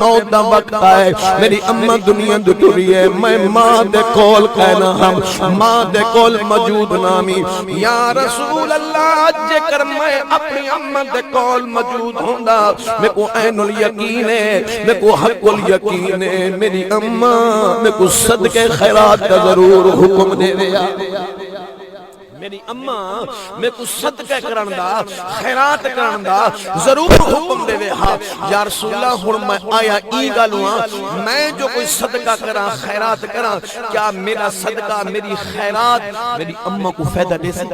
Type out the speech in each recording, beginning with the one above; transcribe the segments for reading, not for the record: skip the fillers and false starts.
موت دا وقت آئے میری اماں دنیا دو ٹری ہے میں ماں دے کول کہنا ہم ماں دے کول موجود نامی یا رسول اللہ جے کر میں اپنی اماں دے کول موجود ہوندا میں کو عین الیقین ہے میں کو حق الیقین ہے میری اماں میں کو صدقے خیرات کا ضرور حکم دے دیا میری اماں میں کو صدقہ کرن دا خیرات کرن دا ضرور حکم دے وے ہاں یا رسول اللہ ہن میں آیا ای گالواں میں جو کوئی صدقہ کراں خیرات کراں کیا میرا صدقہ میری خیرات میری اماں کو فائدہ دے سی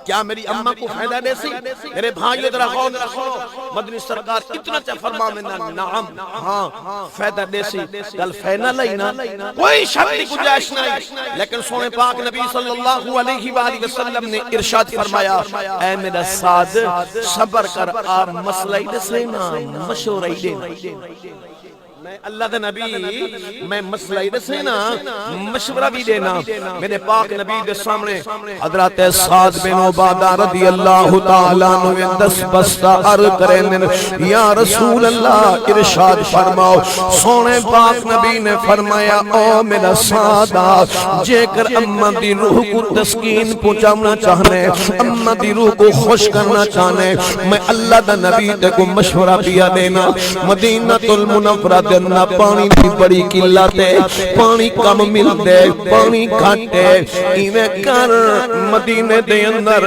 کیا میری اماں کو فائدہ دے سی میرے بھائیو ذرا غور رکھو مدنی سرکار اتنا چا فرما میں نعم ہاں فائدہ دے سی گل فائدہ لئی نا کوئی شرطی گنجائش نہیں لیکن سونے پاک نبی صلی اللہ علیہ وآلہ وسلم نے ارشاد فرمایا اے میرا سعد صبر کر آپ مسئلہ ہی دے سینا مشورہ ہی دے میں اللہ دے نبی میں مسئلہ ہی دے نا مشورہ بھی دینا میرے پاک نبی دے سامنے حضرت سعد بن عبادہ رضی اللہ تعالیٰ عنہ دس بستہ عرض کریں یا رسول اللہ ارشاد فرماؤ سونے پاک نبی نے فرمایا او میرا سعدہ جے کر اماں دی روح کو تسکین پہنچانا چاہنے اماں دی روح کو خوش کرنا چاہنے میں اللہ دے نبی تے کو مشورہ دیا دینا مدینہ المنورہ نہ پانی بھی بڑی قلت ہے پانی کم ملتے پانی گھٹے ایویں کر مدینے دے اندر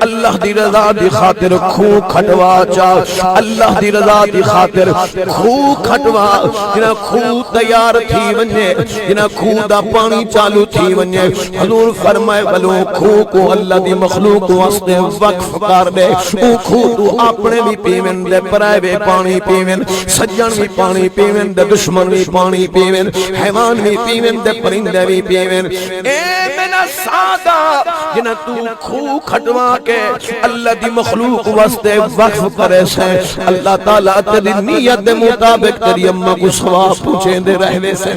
اللہ دی رضا دی خاطر خو کھٹوا چا اللہ دی رضا دی خاطر خو کھٹوا جنا خو تیار تھی ونجے جنا خو دا پانی چالو تھی ونجے حضور فرمائے بلو خو کو اللہ دی مخلوق واسطے وقف کر دے او خو تو اپنے بھی پیون دے پرائے بھی پانی پیون سجن بھی پانی پیون دے دشمن بھی پانی پیون حیوان بھی پیون دے پرندے بھی پیون اے میرا سادہ جنہ تو خو کھٹوا کے اللہ دی مخلوق واسطے وقف کرے سے اللہ تعالیٰ تیری نیت دے مطابق تیری اماں کو ثواب پوچھیں دے رہے سے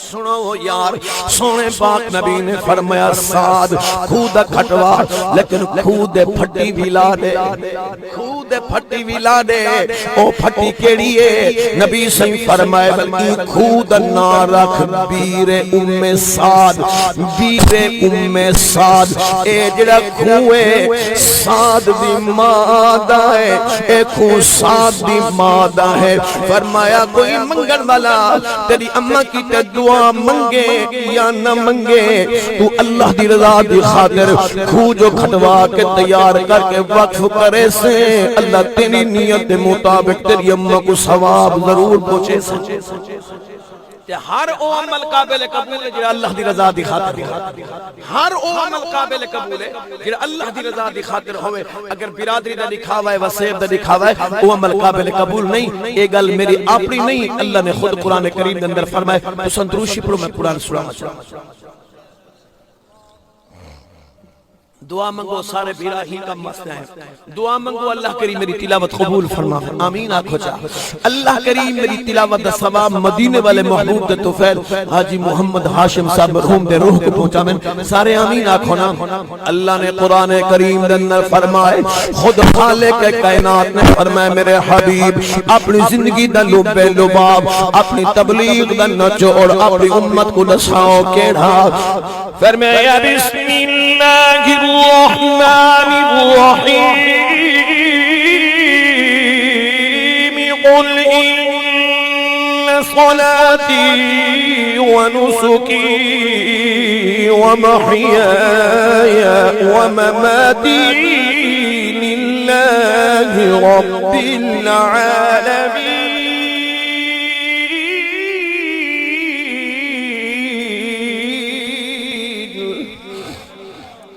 سنو یار سونے پاک نبی نے فرمایا سعد خود کھٹوا لیکن خود پھٹی بھی لا دے خود پھٹی بھی لا دے او پھٹی کیڑی ہے نبی صلی فرمائے بلکی خود نہ رکھ بیر ام سعد بیر ام سعد اے جڑا کھوئے سعد دی مادہ ہے اے کھو سعد دی مادہ ہے فرمایا کوئی منگن والا تیری اماں کی تے دعا منگے یا نہ منگے تو اللہ دی رضا دی خاطر خو جو کھٹوا کے تیار کر کے وقف کرے سے اللہ تیری نیت دے مطابق تیری اماں کو ثواب ضرور پہنچے سے ہر او عمل قابل قبول ہے جڑا اللہ دی رضا دی خاطر ہر او عمل قابل قبول ہے جڑا اللہ دی رضا دی خاطر ہوئے اگر برادری دا دکھاوا ہے وسیب دا دکھاوا ہے او عمل قابل قبول نہیں یہ گل میری اپنی نہیں اللہ نے خود قرآن کریم کے اندر فرمایا تو سندروشی پڑھو میں قرآن سنا دعا منگو سارے بیراہی کا مسئلہ ہے دعا منگو اللہ کریم میری تلاوت قبول فرما آمین آنکھو چاہ اللہ کریم میری تلاوت دا ثواب مدینے والے محبوب دے توفیل حاجی محمد ہاشم صاحب مرحوم دے روح کو پہنچا میں سارے آمین آنکھو نا اللہ نے قرآن کریم دے اندر فرمائے خود خالق کائنات نے فرمائے میرے حبیب اپنی زندگی دا لبے لباب اپنی تبلیغ دا نچوڑ اپنی امت کو نساؤ کیڑا فرمایا بسم اللہ الرحمن الرحيم قل إن صلاتي ونسكي ومحياي ومماتي لله رب العالمين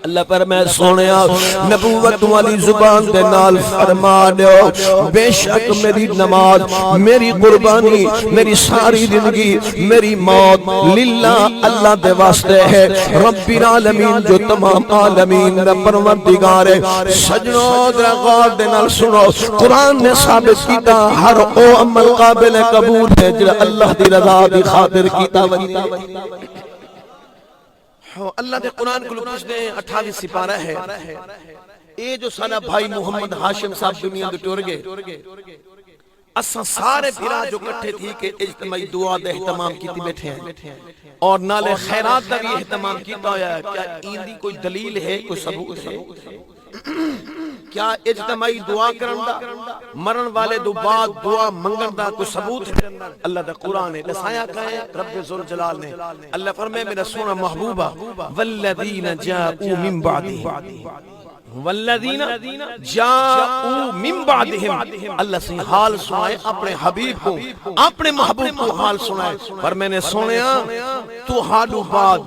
اللہ پر میں سونیا نبوت والی زبان دے نال فرما دیو بے شک میری نماز میری قربانی میری ساری زندگی میری موت للہ اللہ دے واسطے ہے رب العالمین جو تمام عالمین دا پروردگار ہے سجنوں ذرا غور دے نال سنو قرآن نے ثابت کیتا ہر او عمل قابل قبول ہے جڑا اللہ دی رضا دی خاطر کیتا اللہ دے قرآن کو پوچھ دیں 28 سپارہ ہے اے جو سارا بھائی محمد ہاشم صاحب دنیا دے ٹور گئے اساں سارے بھرا جو کٹھے تھی کہ اجتماعی دعا دے اہتمام کیتی بیٹھے ہیں اور نالے خیرات دا بھی اہتمام کیتا ہویا ہے. کیا این دی کوئی دلیل ہے, کوئی ثبوت ہے؟ کیا اجتماعی دعا کرن دا, مرن والے دو بعد دعا منگن دا کوئی ثبوت ہے؟ اللہ دا قرآن ہے دسایا کہے رب ذوالجلال نے. اللہ فرمائے میرا سونا محبوبہ والذین جاءوا من بعدہم والذین جاءوا من بعدہم. اللہ سے حال سنائے اپنے حبیب کو, اپنے محبوب کو حال سنائے. پر میں نے سنیا تو حالو بعد,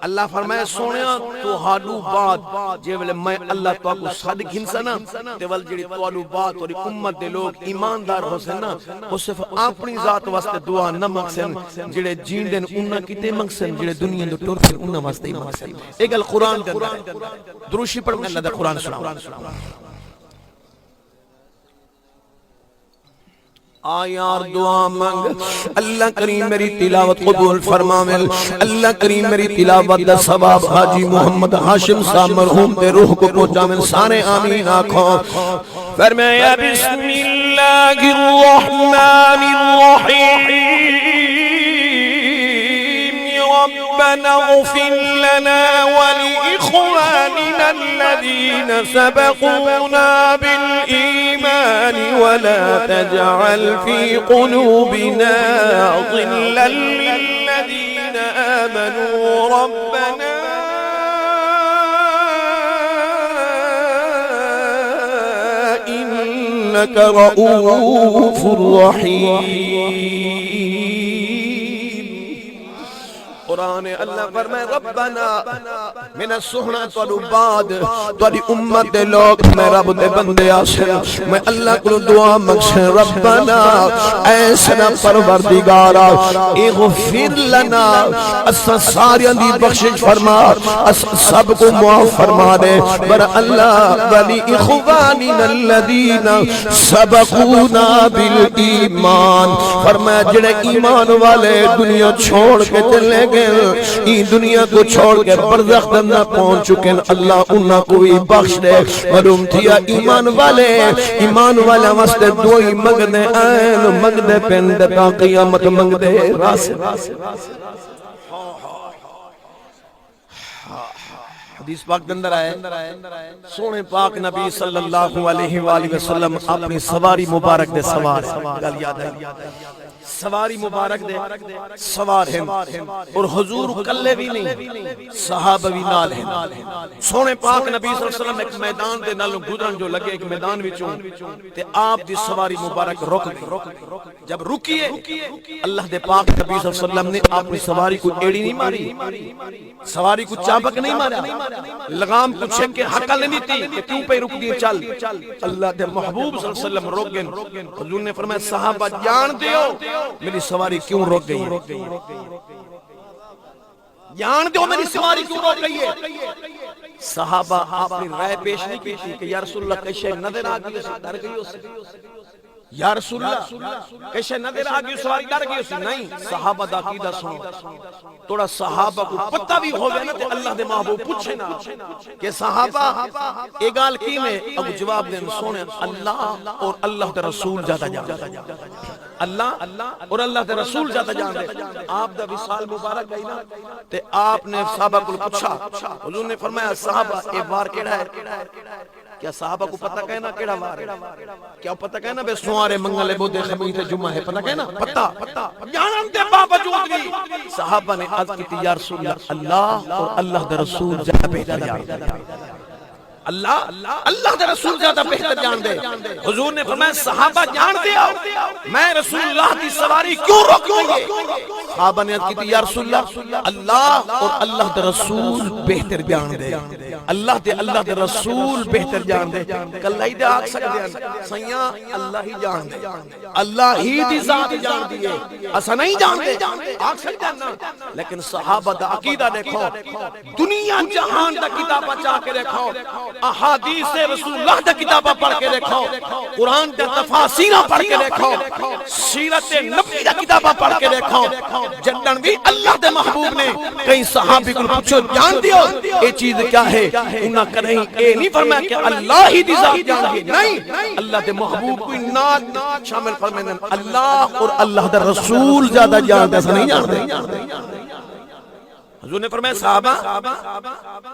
اللہ فرمائے سونیا تو حالو بعد جے ویلے میں اللہ تو کو صادق انسانا تے ول جڑی توالو بعد اور امت دے لوگ ایماندار ہو سن نا او صرف اپنی ذات واسطے دعا نہ منگسن, جڑے جیندن انہاں کیتے منگسن, جڑے دنیا دے ٹر سن انہاں واسطے ہی منگسن. اے گل قرآن دے اندر دروشی پڑھ میں اللہ دا قرآن سناؤں. آیار دعا مانگ اللہ کریم میری تلاوت قبول فرماوے. اللہ کریم میری تلاوت دا ثواب حاجی محمد ہاشم صاحب مرحوم دے روح کو پہنچاوے. سارے آمین آکھو. فرمایا بسم اللہ الرحمن الرحیم ربنا اغفر لنا ولإخواننا الذين سبقونا بالإيمان ولا تجعل في قلوبنا غلا للذين آمنوا ربنا إنك رؤوف رحيم. قرآن اللہ فرمائے ربنا من السحنا تو بعد تاری امت دے لوگ میں رب دے بندے آسن میں اللہ کو دعا مقصد ربنا اے سنا پروردگارا اغفر لنا اسا ساریاں دی بخشش فرما, سب کو معاف فرما دے. بر اللہ ولی اخواننا الذین سبقونا بالایمان فرمایا جڑے ایمان والے دنیا چھوڑ کے چلے گئے این دنیا کو چھوڑ کے برزخ نہ پہنچ چکے اللہ انہاں کو بھی بخش دے. اور امتیا ایمان والے واسطے دوئی مگدے آئین مگدے پین دے تا قیامت مگدے راس. حدیث پاک دندر آئے سونے پاک نبی صلی اللہ علیہ وآلہ وسلم اپنی سواری مبارک دے سوار گل یاد ہے, سواری مبارک دے سوار ہیں اور حضور کلے بھی نہیں صحابہ بھی نال ہیں. سونے پاک نبی صلی اللہ علیہ وسلم ایک میدان دے نالوں گزرن جو لگے ایک میدان وچوں تے آپ دی سواری مبارک رک گئی. جب رکیے اللہ دے پاک نبی صلی اللہ علیہ وسلم نے اپنی سواری کو ایڑی نہیں ماری, سواری کو چابک نہیں مارا, لگام کو چھک کے حقل نہیں تھی کہ کیوں پہ رک دیے چل. اللہ دے محبوب صلی اللہ علیہ وسلم روک گئے. حضور نے فرمایا صحابہ جان دیو میری سواری کیوں روک گئی ہے, جان دیو میری سواری کیوں روک گئی ہے. صحابہ اپنی رائے پیش نہیں کی تھی کہ یا رسول اللہ کئی شے نظر آ گئی اسے ڈر گئی اسے, یا رسول اللہ کئی شے نظر آ گئی سواری ڈر گئی اسے. نہیں, صحابہ دا عقیدہ سنو, تھوڑا صحابہ کو پتہ بھی ہو گیا نا تے اللہ دے محبوب پوچھے نا کہ صحابہ اے گال کی میں اب جواب دیں سونے اللہ اور اللہ دے رسول جاتا جاتا, اللہ اور اللہ دے رسول جاتا جاندے. آپ دا وصال مبارک گئی نا تے آپ نے صحابہ کو پوچھا. حضور نے فرمایا صحابہ اے وار کیڑا ہے؟ کیا صحابہ کو پتہ کہنا کیڑا وار ہے؟ کیا پتہ کہنا بے سوارے منگلے بودے خمیس جمعہ ہے؟ پتہ کہنا پتہ جانن دے باوجود بھی صحابہ نے عرض کی یا رسول اللہ اور اللہ دے رسول زیادہ بہتر جانتے ہیں. اللہ دے رسول زیادہ بہتر جان دے. حضور نے فرمایا صحابہ جان دے میں رسول اللہ کی سواری کیوں روک گئی. صحابہ نے عرض کی یا رسول اللہ اور اللہ دے رسول بہتر جان دے. اللہ دے رسول بہتر جان دے. کلہ ہی دے آگ سکتے ہیں سیاں اللہ ہی جان دے, اللہ ہی دی ذات جان دیئے, اسا نہیں جان دے آگ سکتے ہیں نا. لیکن صحابہ دا عقیدہ دیکھو, دنیا جہان دا کتابہ چاہ کے دیکھو, احادیث رسول اللہ دے کتاباں پڑھ کے دیکھو، قرآن دے تفاسیراں پڑھ کے دیکھو، سیرت نبی دے کتاباں پڑھ کے دیکھو، جنن بھی اللہ دے محبوب نے کئی صحابی کو پوچھو جان دیو اے چیز کیا ہے، انہاں کہیں اے نہیں فرمایا کہ اللہ ہی دی ذات جان دی، نہیں، اللہ دے محبوب کوئی نات شامل فرمائیں اللہ اور اللہ دے رسول زیادہ جانتے ایسا نہیں جانتے۔ حضور نے فرمایا صحابہ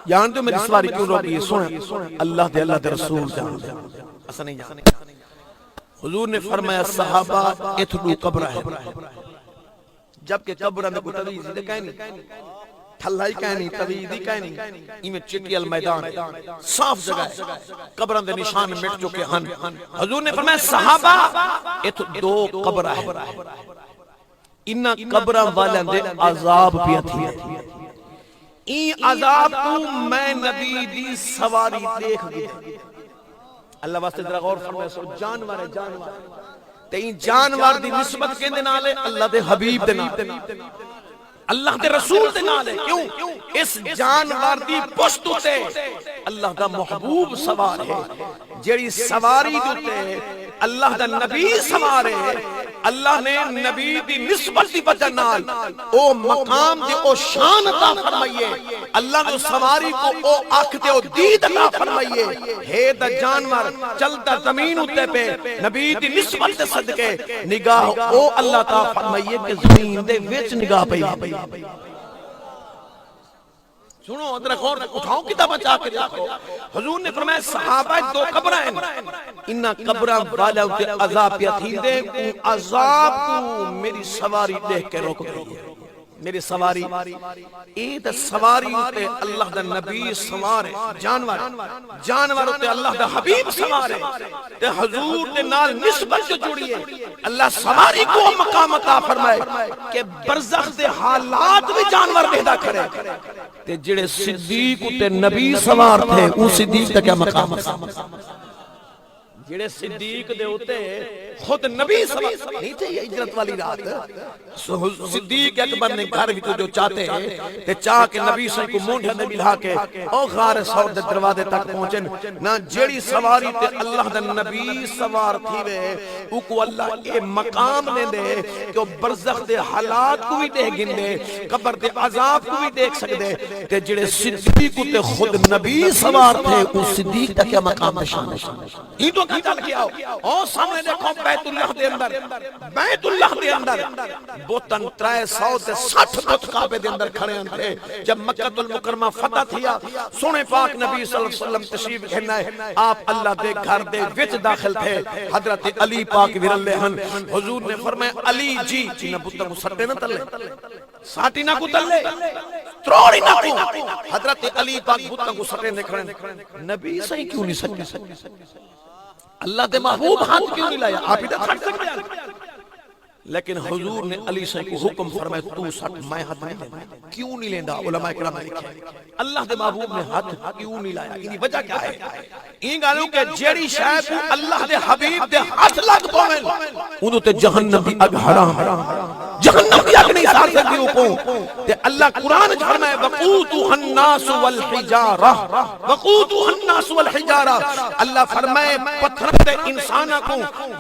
جانتے ہو میری سواری کیوں روکی ہے، سنیں اللہ دے رسول جانتے ایسا نہیں جانتے۔ حضور نے فرمایا صحابہ اتھلو قبر ہے، جبکہ قبر میں کوئی تویز دے کہیں نہیں، تھلائی کہیں نہیں، تویز دی کہیں نہیں، ایمیں چٹیل میدان صاف جگہ ہے، قبران دے نشان مٹ چکے ہن۔ حضور نے فرمایا صحابہ اتھ دو قبر ہے، انہاں قبران والے دے عذاب بھی تھی، این عذاب کو میں نبی دی سواری دیکھ گیا۔ اللہ واسطے ذرا غور فرمائے، سو جانور ہے، جانور تین جانور دی نسبت کے نالے اللہ دے حبیب دے نالے، اللہ دے رسول دے نالے، کیوں اس جانور دی پشتو تے اللہ دا محبوب سوار ہے، جیڑی سواری دوتے اللہ دا نبی سوارے، اللہ نے نبی دی نسبت دی وجہ نال او مقام دی او شان عطا فرمائیے، اللہ نے سواری کو او آنکھ تے او دید عطا فرمائیے، ہے دا جانور چلتا زمین ہوتے پہ نبی دی نسبت تے صدقے نگاہ او اللہ عطا فرمائیے کہ زمین دے وچ نگاہ پئی۔ سنو ادھر غور اٹھاؤ کتاب چاہ کے دیکھو، حضور نے فرمایا صحابہ دو قبریں انہاں قبریں والا ہوتے عذاب پہ تھی دے، عذاب کو میری سواری دیکھ کے روک گئی ہے، میری سواری اید سواری ہوتے اللہ دا نبی سوارے، جانور ہوتے اللہ دا حبیب سوارے، تے حضور دے نال نسبت جو جڑی ہے، اللہ سواری کو مقام عطا فرمائے کہ برزخ دے حالات بھی جانور پیدا کرے، تے جڑے صدیق تے نبی سوار تھے ان صدیق تے کیا مقام ہے، جڑے صدیق دے ہوتے خود نبی سوار نہیں تھے، یہ ہجرت والی رات صدیق اکبر نے گھر بھی تو جو چاہتے ہیں تے چاہ کے نبی صلی اللہ کو مونڈھا نبی لہا کے او غار سور دے دروازے تک پہنچن نہ جڑی سواری تے اللہ دے نبی سوار تھی وے او کو اللہ اے مقام دے دے کہ برزخ دے حالات کو بھی دیکھ گندے، قبر دے عذاب کو بھی دیکھ سکدے، تے جڑے صدیق تے خود نبی سوار تھے او صدیق دا کیا مقام شان ہے۔ تو چل کے آؤ اور سامنے دیکھو بیت اللہ دے اندر، بیت اللہ دے اندر بوتن 360 بت کعبے دے اندر کھڑے تھے۔ جب مکہ المکرمہ فتح تھیا سونے پاک نبی صلی اللہ علیہ وسلم تشریف گھنا ہے، آپ اللہ دے گھر دے وچ داخل تھے، حضرت علی پاک ورلے ہن، حضور نے فرمایا علی جی نہ بتاں کو سٹے نہ تلے، ساٹی نہ کو تلے، تروڑی نہ کو، حضرت علی پاک بتاں کو سٹے نہ کھڑے، نبی صحیح کیوں نہیں سٹے؟ اللہ دے محبوب ہاتھ کیوں نہیں لایا؟ آپ ہی تو کھڑ سکتے ہیں، لیکن حضور نے علی سے کو حکم فرمایا تو سٹ میں ہاتھ نہیں لینا، کیوں نہیں لیندہ؟ علماء کرام نے لکھا اللہ دے محبوب نے ہاتھ کیوں نہیں لایا؟ انہی وجہ کیا ہے؟ این گالوں کہ جیڑی شاید اللہ دے حبیب دے ہاتھ لگ پویں انہوں تے جہنم دی اگ حرام، جہنم دی اگ نہیں سار سکتی اوپوں، تے اللہ قرآن فرمائے وقودها الناس والحجارہ، وقودها الناس والحجارہ، اللہ فرمائے پتھر تے انسانہ کو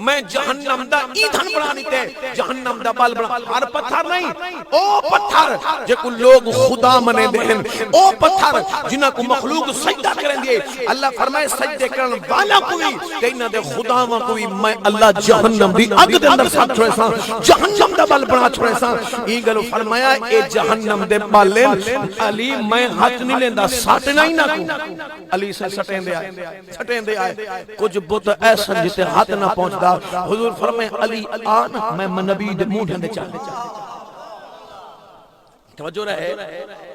میں جہنم دا ایندھن بنانی تے جہنم دا بال بنا، ہر پتھر نہیں، او پتھر جے کو لوگ خدا منے دیں، او پتھر جنہ کو مخلوق سجدہ کریں دیئے، اللہ فرمائے سجدے کرن والا کوئی کہنا دے خدا ماں کوئی میں اللہ جہنم دی اگ دے اندر ساتھ چھوڑے ساں، جہنم دا بال بنا چھوڑے ساں، یہ گلو فرمایا اے جہنم دے بال لین علی میں ہاتھ نہیں لیندہ ساتنا ہی نہ کو، علی سے سٹیں دے آئے کچھ بت ایسا جتے ہاتھ نہ پہنچتا، حضور فرمائے علی آنا میں نبی دے منہ ڈھندے چاہنے توجہ رہے،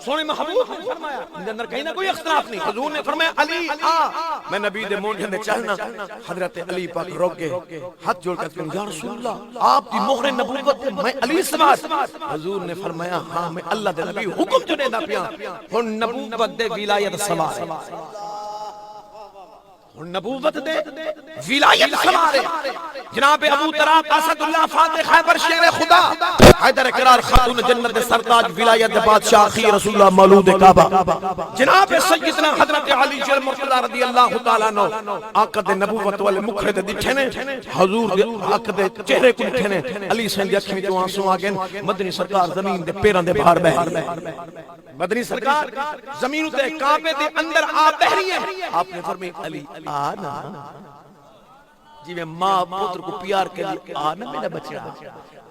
سونے محبوب نے فرمایا اندر اندر کہیں نہ کوئی اختلاف نہیں، حضور نے فرمایا علی آ میں نبی دے منہ ڈھندے چاہنا، حضرت علی پاک روک گئے ہاتھ جوڑ کر کہا یا رسول اللہ آپ دی مہر نبوت میں علی سمات، حضور نے فرمایا ہاں میں اللہ دے نبی حکم جو دے دا پیا ہن نبوت دے ولایت سوار نبوت دے ولایت سوارے جناب ابو طراق اسد اللہ فاتح خیبر شیر خدا حیدر اقرار خاتون جنت سرتاج ولایت بادشاہ خی رسول اللہ مولود کعبہ جناب سیدنا حضرت علی جل مرتضی رضی اللہ تعالی عنہ آقا دے نبوت والے مکھڑے دے دکھے نے حضور دے آقا دے چہرے کو دکھے نے علی سین دی اکھیں وچوں آنسو آ گئے مدنی سرکار زمین دے پیراں دے باہر بہ مدنی سرکار زمین تے کعبے دے اندر آ بہ رہی ہے آپ نے فرمایا علی آنا جی میں ماں پتر کو پیار کے لیے آنا میرا بچہ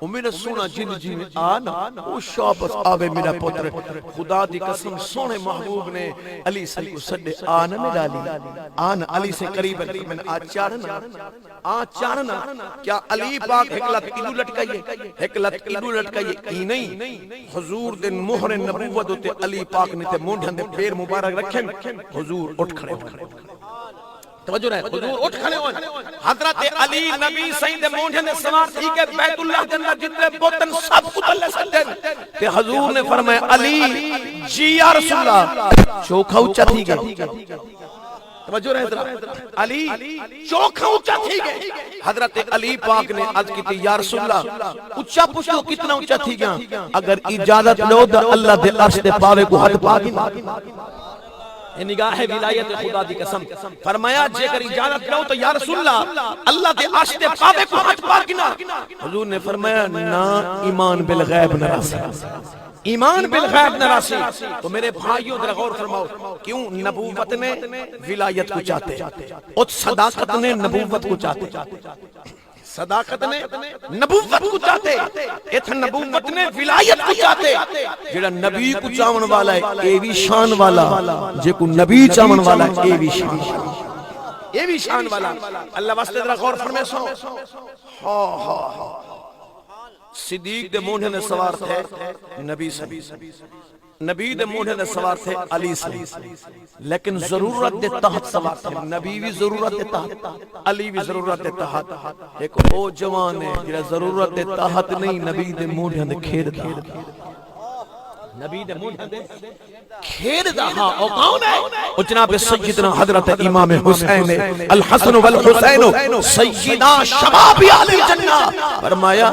وہ میرا سونا جن جی میں آنا وہ شابت آوے میرا پتر خدا دی قسم سونے محبوب نے علی سے کو سڈے آنا میرا علی آنا علی سے قریب ہے میں آ چارنا کیا علی پاک ایک لت ایدو لٹکائیے ایک لت ایدو لٹکائیے ای نہیں حضور دن مہر نبوت ہوتے علی پاک نے تے مونڈھن دے پیر مبارک رکھیں حضور اٹھ کھڑے توجہ رہے حضور اٹھ کھڑے ہوئے حضرت علی نبی سید مونڈھے نے سوار تھی کہ بیت اللہ کے اندر جتنے بوتن سب کو تلے سکتے کہ حضور نے فرمایا علی جی یا رسول اللہ چوکھا اچھا تھی گئے توجہ رہے حضرت علی چوکھا اچھا تھی گئے حضرت علی پاک نے عرض کی تھی یا رسول اللہ اچھا پوچھو کتنا اچھا تھی گیا اگر اجازت لو دا اللہ دے عرش دے پاوے کو حد پاکی نگاہ ولایت خدا دی قسم فرمایا جے کر اجازت لو تو یا رسول اللہ دے عرش دے پاوے کو حد پاکنا حضور نے فرمایا نا ایمان بالغیب نہ راسی ایمان بالغیب نہ راسی تو میرے بھائیوں ذرا غور فرماؤ کیوں نبوت نے ولایت کو چاہتے اور صداقت نے نبوت کو چاہتے صداقت نے نبوت کو چاہتے ایتھا نبوت نے ولایت کو چاہتے جڑا نبی کو چاہن والا ہے اے بھی شان والا جے کو نبی چاہن والا ہے اے بھی شان والا اے بھی شان والا اللہ واسطے ذرا غور فرمائے سو صدیق دے مونڈھے نے سوار تھے نبی سے نبی دے مونڈھے نے سوار تھے علی سے لیکن ضرورت دے تحت سوار تھے نبی بھی ضرورت دے تحت علی بھی ضرورت دے تحت ایک او جوان ہے جنہا ضرورت دے تحت نہیں نبی دے مونڈھے نے کھید دا نبی دے مونڈھے نے کھید دا ہاں او کون ہے او جناب سیدنا حضرت امام حسین الحسن والحسین سیدہ شباب اہل جنہ فرمایا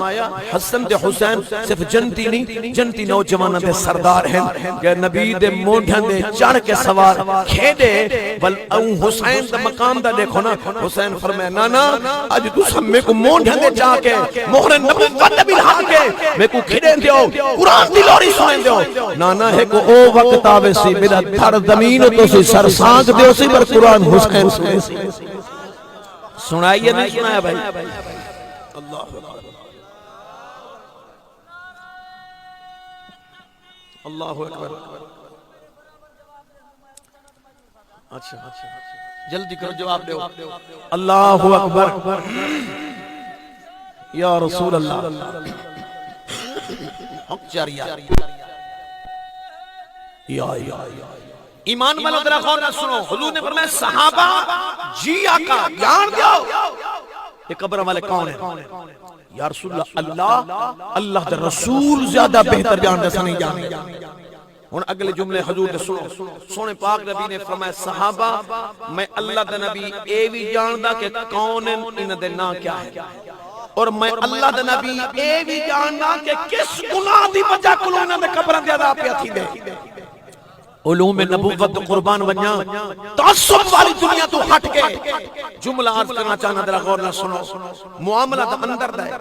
حسن دے حسین صرف جنتی نہیں جنتی نوجوانہ دے سردار ہیں کہ نبی دے مونڈھن دے چڑھ کے سوار کھیدے بل او حسین دا مقام دا دیکھو نا حسین فرمایا نانا آج تو سب میں کو مونڈھن دے جا کے مہر نبوت بھی لہا کے میں کو کھیدیں دیو قرآن دی لوری سنیں دیو نانا ہے کو او وقت آوے سی میرا تھر زمین تو سی سر سانگ دیو سی پر قرآن حسین سنائیے نہیں سنایا بھائی اللہ اکبر اچھا جلدی کرو جواب دیو اللہ اکبر یا رسول اللہ حق جاریہ ایمان والا ذرا غور نہ سنو حضور نے فرمایا صحابہ جی آقا جان دیو یہ قبر والے کون ہیں یا رسول اللہ اللہ دے رسول زیادہ بہتر جان دے سنیں جانے ہن اگلے جملے حضور دے سنو سونے پاک نبی نے فرمایا صحابہ میں اللہ دے نبی اے بھی جاندا کہ کون ان دے نا کیا ہے اور میں اللہ دے نبی اے بھی جاندا کہ کس گناہ دی وجہ کولوں انہاں دے قبراں دے عذاب پیا تھی دے علوم نبوت قربان ونیا تعصب والی دنیا تو ہٹ کے جملہ عرض کرنا چاہنا ذرا غور نہ سنو معاملہ دا اندر دا ہے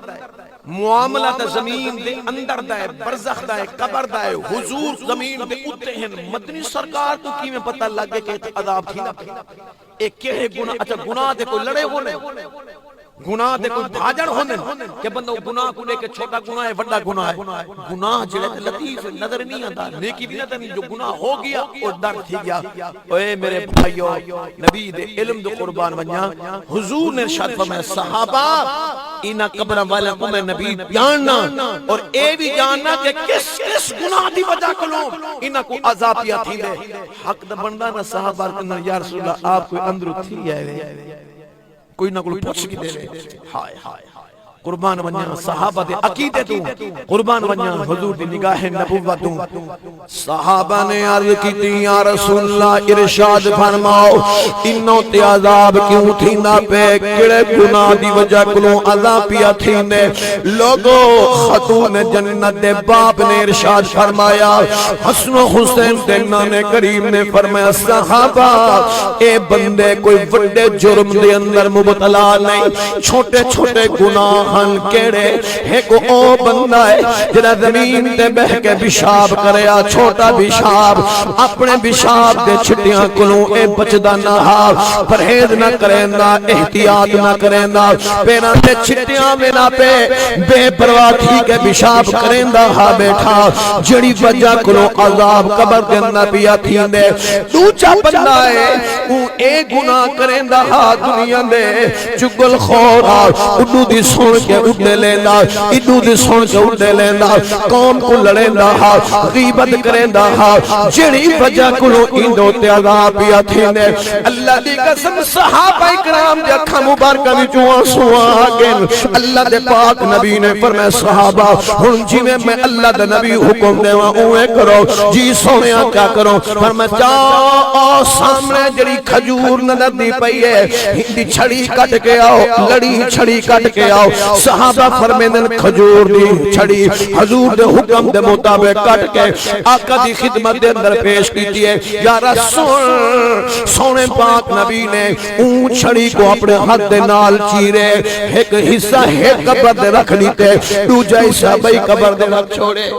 معاملہ دا زمین دے اندر دا ہے برزخ دا ہے قبر دا ہے حضور زمین دے اتے ہیں مدنی سرکار تو کی میں پتہ لگے کہ عذاب تھی نہ ایک کہے گناہ اچھا گناہ دے کوئی لڑے ہونے گناہ دے کوئی بھاجڑ ہونے کہ بندہ گناہ کو لے کے چھوٹا گناہ ہے بڑا گناہ ہے گناہ جڑے لطیف نظر نہیں آتا نیکی بھی نظر نہیں جو گناہ ہو گیا اور در تھی گیا اے میرے بھائیو نبی دے علم دے قربان ونیا حضور نے ارشاد فرمایا صحابہ انہاں قبراں والے کو میں نبی جاننا اور اے بھی جاننا کہ کس کس گناہ دی وجہ کولوں انہاں کو عذاب پیا تھی دے حق دا بندہ نہ صحابہ کہنا یا رسول اللہ آپ کوئی اندر تھی ہے کوئی نہ کوئی پوچھ کی دے رہے ہائے ہائے قربان ونیا صحابہ دے عقیدے تو قربان ونیا حضور دی نگاہ نبوت تو صحابہ نے عرض کی یا رسول اللہ ارشاد فرماؤ انہوں تے عذاب کیوں تھیندا پے کڑے گناہ دی وجہ کلوں عذاب پیا تھیندے لوگو خاتون جنت دے باپ نے ارشاد فرمایا حسن و حسین تے نانے کریم نے فرمایا صحابہ اے بندے کوئی بڑے جرم دے اندر مبتلا نہیں چھوٹے چھوٹے گناہ ہن کیڑے ایک او بندہ ہے جڑا زمین تے بہ کے پیشاب کریا چھوٹا پیشاب اپنے پیشاب دے چھٹیاں کولوں اے بچدا نہ ہا پرہیز نہ کریندا احتیاط نہ کریندا پیراں تے چھٹیاں میرا پہ بے پرواہ تھی کے پیشاب کریندا ہا بیٹھا جڑی وجہ کولوں عذاب قبر دے اندر پیا تھیندے دوجا بندہ ہے او اے گناہ کریندا ہا دنیا دے چگل خور اڈو دی سن کے اڈے لینا ادو دی سن کے اڈے لینا قوم کو لڑیندا ہا غیبت کریندا ہا جڑی وجہ کولوں ایندو تے عذاب پیا تھیندے اللہ دی قسم صحابہ کرام دے اکھاں مبارکاں وچوں آنسو آ گئے اللہ دے پاک نبی نے فرمایا صحابہ ہن جویں میں اللہ دے نبی حکم دیواں اوے کرو جی سونیا کیا کرو فرمایا جاؤ سامنے جڑی کھجور نظر دی پئی ہے ہندی چھڑی کٹ کے آؤ لڑی چھڑی کٹ کے آؤ صحابہ فرمیندن کھجور دی چھڑی حضور دے حکم دے مطابق کٹ کے آقا دی خدمت دے اندر پیش کیتی ہے یا رسول سونے پاک نبی نے اون چھڑی کو اپنے ہاتھ دے نال چیرے ایک حصہ ایک قبر دے رکھ لیتے دوجا حصہ بھئی قبر دے رکھ چھوڑے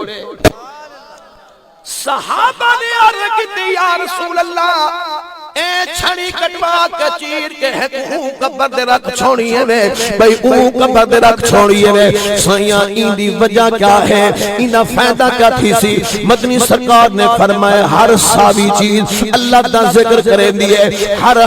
صحابہ نے عرض کی یا رسول اللہ اے چھڑی کٹوا کے چیر کے ہے تو قبر دے رکھ چھوڑی ہے میں بھئی او قبر دے رکھ چھوڑی ہے میں سیاں این دی وجہ کیا ہے اینا فائدہ کیا تھی سی مدنی سرکار نے فرمایا ہر ساوی چیز اللہ دا ذکر کریں دیئے ہر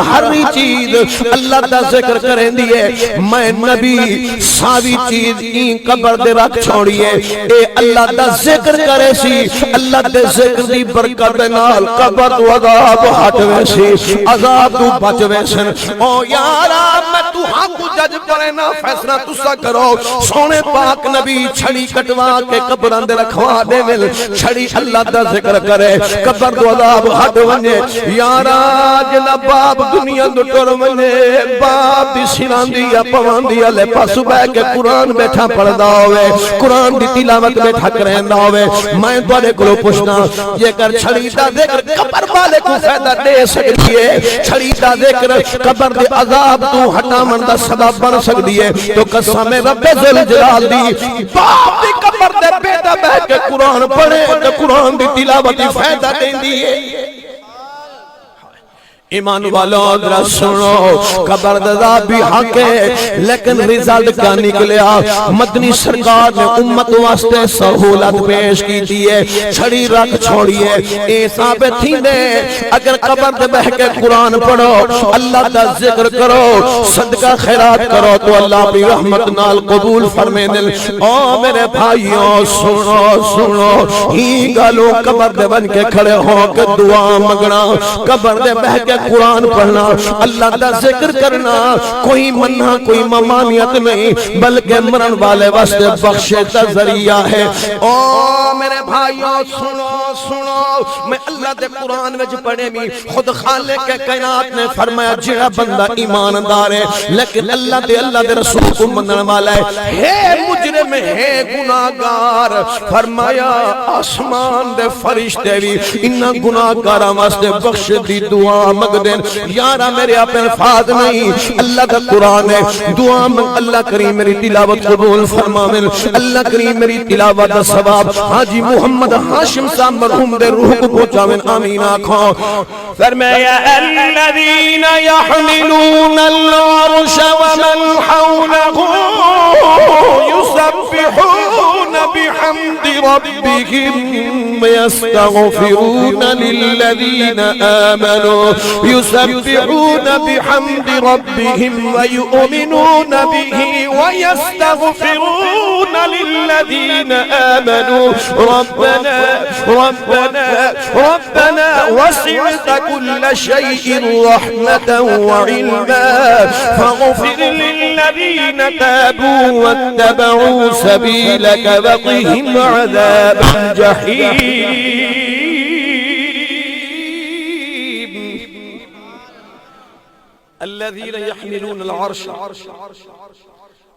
چیز اللہ دا ذکر کریں دیئے میں نبی ساوی چیز این قبر دے رکھ چھوڑی ہے اے اللہ دا ذکر کرے سی اللہ دے ذکر دی برکت نال قبر و عذاب ہٹوے سی عذاب تو بچوے سن او یارا میں تو ہاں کو جج پڑے نا فیصلہ تسا کرو سونے پاک نبی چھڑی کٹوا کے قبر اندر رکھوا دے مل چھڑی اللہ دا ذکر کرے قبر تو عذاب ہٹ ونجے یارا جنا باپ دنیا دو ٹر ونجے باپ دی سیران دی یا پوان دی لے پاسو بے کے قرآن بیٹھا پڑھدا ہوئے قرآن دی تلاوت بیٹھا کریندا ہوئے میں توڑے کلو پوچھنا یہ کر چھڑی دا ذکر قبر والے کو فائدہ دے سکتی چھڑی دا ذکر قبر دے عذاب تو ہٹامن دا سبب بن سکتی ہے تو قسم رب ذوالجلال دی باپ دی قبر دے بیٹا بہ کے قرآن پڑھے تو قرآن دی تلاوت فائدہ دیندی ہے ایمان والوں ذرا سنو قبر دزا بھی حق ہے لیکن رزلٹ کیا نکلیا مدنی سرکار نے امت واسطے سہولت پیش کی دیئے چھڑی رکھ چھوڑیے اے ثابت تھی دے اگر قبر دے بہ کے قرآن پڑھو اللہ دا ذکر کرو صدقہ خیرات کرو تو اللہ بھی رحمت نال قبول فرمے دل او میرے بھائیوں سنو ہی گالو قبر دے بن کے کھڑے ہو کے دعا مگنا قبر دے بہ کے قرآن پڑھنا اللہ دا ذکر کرنا کوئی منہ کوئی ممانیت نہیں بلکہ مرن والے واسطے بخشے کا ذریعہ ہے او میرے بھائیوں سنو میں اللہ دے قرآن وچ پڑھے بھی خود خالق کے کائنات نے فرمایا جڑا بندہ ایماندار ہے لیکن اللہ دے رسول کو منن والا ہے مجرم ہے گناہگار فرمایا آسمان دے فرشتے بھی انہاں گناہگاراں واسطے بخش دی دعا مگ دین یارا میرے اپنے الفاظ نہیں اللہ کا قرآن ہے دعا میں اللہ کریم میری تلاوت قبول فرما من اللہ کریم میری تلاوت ثواب حاجی محمد ہاشم صاحب مرحوم دے روح کو پہنچا من آمین آنکھوں فرمایا الذین یحملون العرش ومن حولہ یسبحون بحمد ربهم ويستغفرون للذين آمنوا يسبحون بحمد ربهم ويؤمنون به ويستغفرون للذين آمنوا ربنا وسعت كل شيء رحمة وعلما فاغفر للذين تابوا واتبعوا سبيلك وقهم عذاب الجحيم. الذين يحملون العرش،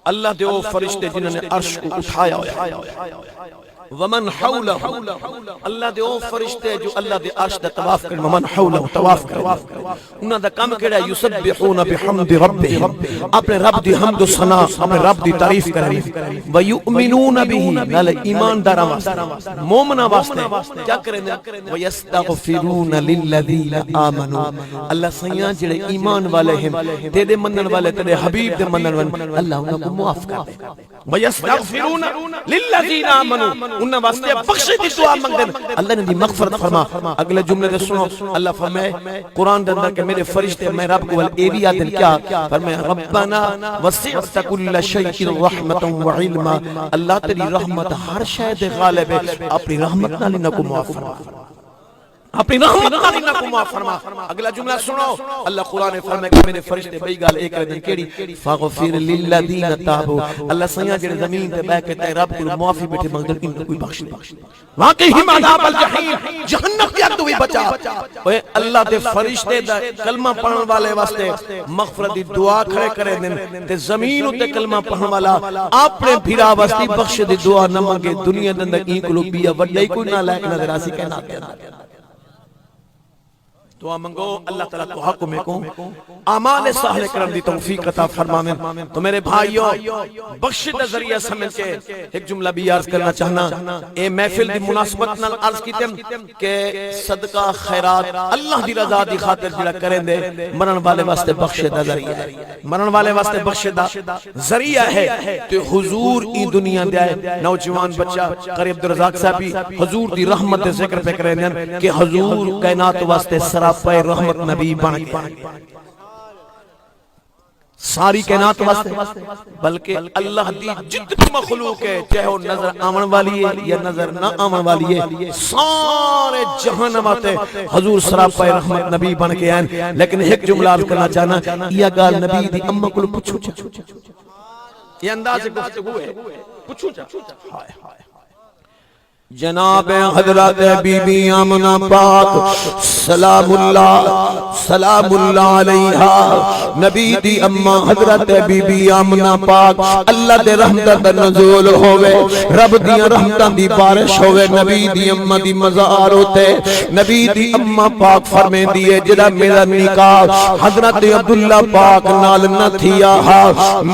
اللہ دے وہ فرشتے جنہوں نے عرش کو اٹھایا ہوا ہے. ومن حولہ، اللہ دے وہ فرشتے جو اللہ دے عرش دا طواف کریں. ومن حولہ طواف کریں. انہاں دا کام کیڑا یسبحون بحمد ربہم، اپنے رب دی حمد و ثنا، اپنے رب دی تعریف کریں. ویؤمنون بہ، نال ایمانداراں واسطے، مومناں واسطے کیا کریں؟ ویستغفرون للذین آمنوا، اللہ سیاں جڑے ایمان والے ہیں، تیرے منن والے، تیرے حبیب دے منن والے، اللہ انہاں کو معاف کر دے. ویستغفرون للذین آمنوا، انہاں واسطے بخشش دی دعا منگ دین، اللہ نے دی مغفرت فرما. اگلے جملے دے سنو، اللہ فرمائے قرآن دے اندر کہ میرے فرشتے میں رب کو اے بھی آدن کیا فرمائے؟ ربنا وسعت کل شیء رحمت وعلما، اللہ تیری رحمت ہر شے دے غالب ہے، اپنی رحمت نال انہاں کو معاف فرما، اپنی رحمت نال انہاں کو معاف فرما. اگلا جملہ سنو، اللہ قرآن نے فرمایا کہ میرے فرشتے بئی گال ایک دن کیڑی؟ فاغفر للذین تابوا، اللہ سیاں جڑے زمین تے بیٹھ کے تے رب کو معافی بیٹھے منگدے ان کو کوئی بخش نہیں. واقعی ہم عذاب الجحیم، جہنم کی اگ تو بھی بچا. اوے اللہ دے فرشتے دا کلمہ پڑھن والے واسطے مغفرت دی دعا کھڑے کرے دین تے زمین تے کلمہ پڑھن والا اپنے بھرا واسطے بخش دی دعا نہ منگے. دنیا دے اندر این کو بیا وڈا ہی کوئی نہ لائق نظر آسی کہنا. دعا منگو اللہ تعالیٰ تو حق میں کو اعمال صالح کرم دی توفیق عطا فرمائے. تو میرے بھائیو، بخشش دا ذریعہ سمجھ کے ایک جملہ بھی عرض کرنا چاہنا. اے محفل دی مناسبت نال عرض کیتے کہ صدقہ خیرات اللہ دی رضا دی خاطر جڑا کریں دے مرن والے واسطے بخشش دا ذریعہ ہے، مرن والے واسطے بخشش دا ذریعہ ہے. تو حضور ای دنیا دے آئے نوجوان بچہ قاری عبدالرزاق صاحب حضور دی رحمت دے ذکر پہ کریں دے کہ حضور کائنات واسطے سراپا رحمت نبی بن گیا، ساری کائنات واسطے، بلکہ اللہ دی جتنی مخلوق ہے چاہے وہ نظر آمن والی ہے یا نظر نہ آمن والی ہے، سارے جہنم آتے حضور سراپا رحمت نبی بن کے آئیں. لیکن ایک جملہ عرض کرنا چاہنا، یہ گال نبی دی امہ کو پوچھو چا، یہ انداز گفتگو ہے، پوچھو چا. جناب حضرت بی بی آمنہ پاک سلام اللہ علیہا، نبی دی اماں حضرت بی بی آمنہ پاک اللہ دے رحمت نزول ہوئے، رب دی رحمت دی بارش ہوئے. نبی دی اماں دی مزار ہوتے، نبی دی اماں پاک فرمے دیئے جدا میرا نکاح حضرت عبداللہ پاک نال نہ تھیا ہا،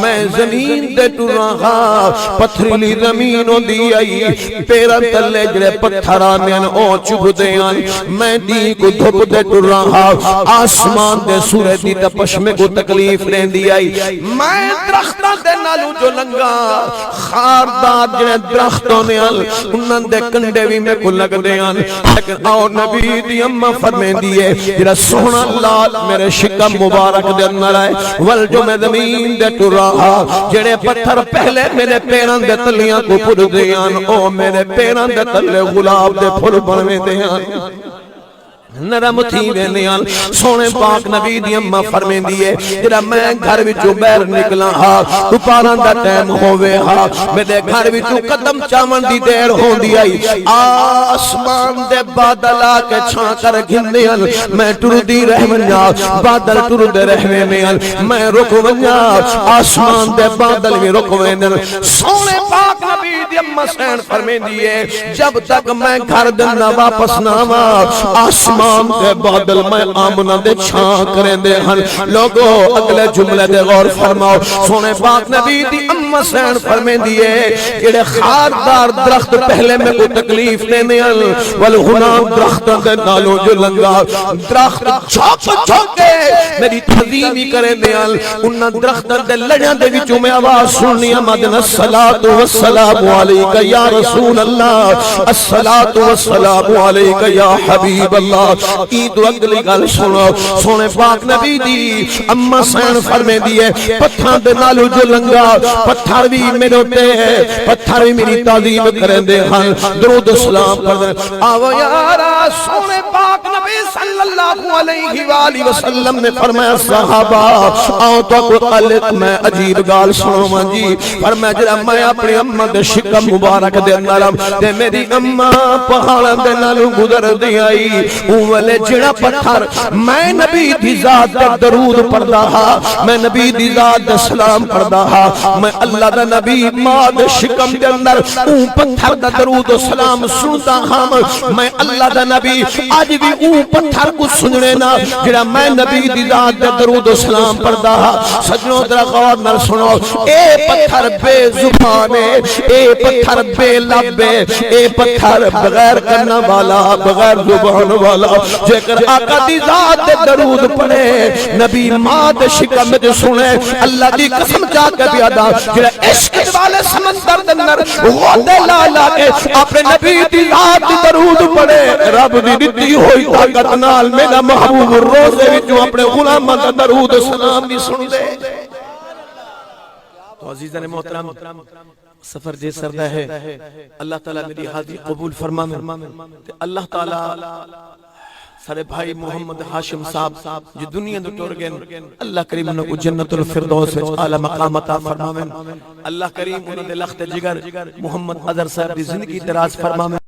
میں زمین دے ٹراہا، پتھریلی زمین ہو دی آئی، پیرا تلے جڑے پتھرانے او چوب دیاں، میں دی کو دھوپ دے ٹر رہا، آسمان دے سورے دی تپش میں کو تکلیف لین دی آئی. میں درختہ دے نالو جو لنگا، خاردار جڑے درختوں نے انہاں دے کنڈے بھی میں کو لگ دیاں. لیکن آؤ نبی دی اماں فرمین دیئے جڑا سونا لال میرے شکم مبارک دے اندر آئے، ول جو میں زمین دے ٹر رہا، جڑے پتھر پہلے میرے پیران دے تلیاں کو پھر دیاں، او میرے پیران دے تلے غلاب دے پھل بنوے دیاں، نرم تھی وینیاں. سونے پاک نبی دی اماں فرمین دیئے جڑا میں گھر وچوں باہر نکلا ہا، دوپہراں دا ٹائم ہووے ہا، میرے گھر وچوں قدم چاون دی دیر ہوندی آئی، آسمان دے بادل آ کے چھان کر گھندیاں، میں ٹردی رہ ونجا، بادل ٹردے رہ وینیاں، میں رک ونجا، آسمان دے بادل بھی رک وینیاں. سونے پاک نبی دی اماں سین فرمین دیئے جب تک میں گھر دن واپس نہ آواں، آسمان دے بادل میں آمنہ دے چھان کریں دے ہن. لوگو اگلے جملے دے غور فرماؤ، سونے پاک نبی دی امہ سین فرمین دیئے جڑے خاردار درخت پہلے میں کو تکلیف لینے ہن، والغنام درخت دے نالوں جو لنگا، درخت چھوک چھوکے میری تحظیمی کریں دے ہن. انہاں درخت دے لڑیاں دے وچوں میں آواز سننی مدن الصلاۃ والسلام علیک یا رسول اللہ، الصلاۃ والسلام علیک یا حبیب اللہ۔ عید اگلی گل سنو، سونے پاک نبی دی اما سین فرمے دیئے پتھر دے نالو جو لنگا، پتھر بھی میرے تے، پتھر بھی میری تعظیم کریں دے ہن، درود و سلام کر دے۔ آو یارا سونے پاک نبی صلی اللہ علیہ وآلہ وسلم نے فرمایا صحابہ آؤ تو کوئی میں عجیب گال سنو ماں جی، فرمایا جرا میں اپنی اماں دے شکم مبارک دے اندرم تے میری اماں پہاڑاں دے نالو گزر دی آئی، اولے جڑا پتھر میں نبی دی ذات تے درود پڑھدا ہاں، میں نبی دی ذات دے سلام پڑھدا ہاں، میں اللہ دا نبی ماں دے شکم دے اندر اون پتھر دا درود و سلام سنتا ہاں، میں اللہ دا نبی آج بھی اون پتھر کو سننے نا جڑا میں نبی دی ذات دے درود و سلام پڑھدا ہاں۔ سجنوں ذرا غور نال سنو، اے پتھر بے زبانے، اے پتھر بے لبے، اے پتھر بغیر کرنا والا، بغیر زبان والا، جے کر آقا دی ذات دے درود پڑھے، نبی ماں دے شکم میں سنے، اللہ دی قسم جا کے بیادا جڑا عشق والے سمندر دے اندر غودے لا لا کے اپنے نبی دی ذات دی درود پڑھے، رب دی دتی ہوئی طاقت نال میرا محبوب روزے وچوں اپنے غلاماں دا درود سلام بھی سن دے۔ تو عزیزان محترم سفر جے سردہ ہے، اللہ تعالیٰ میری حاضری قبول فرماوے، اللہ تعالیٰ سارے بھائی محمد ہاشم صاحب جو دنیا دو ٹور گئے، اللہ کریم انہوں کو جنت الفردوس وچ اعلی مقام عطا فرماوے، اللہ کریم انہوں دے لخت جگر محمد اظہر صاحب دی زندگی دراز فرماوے۔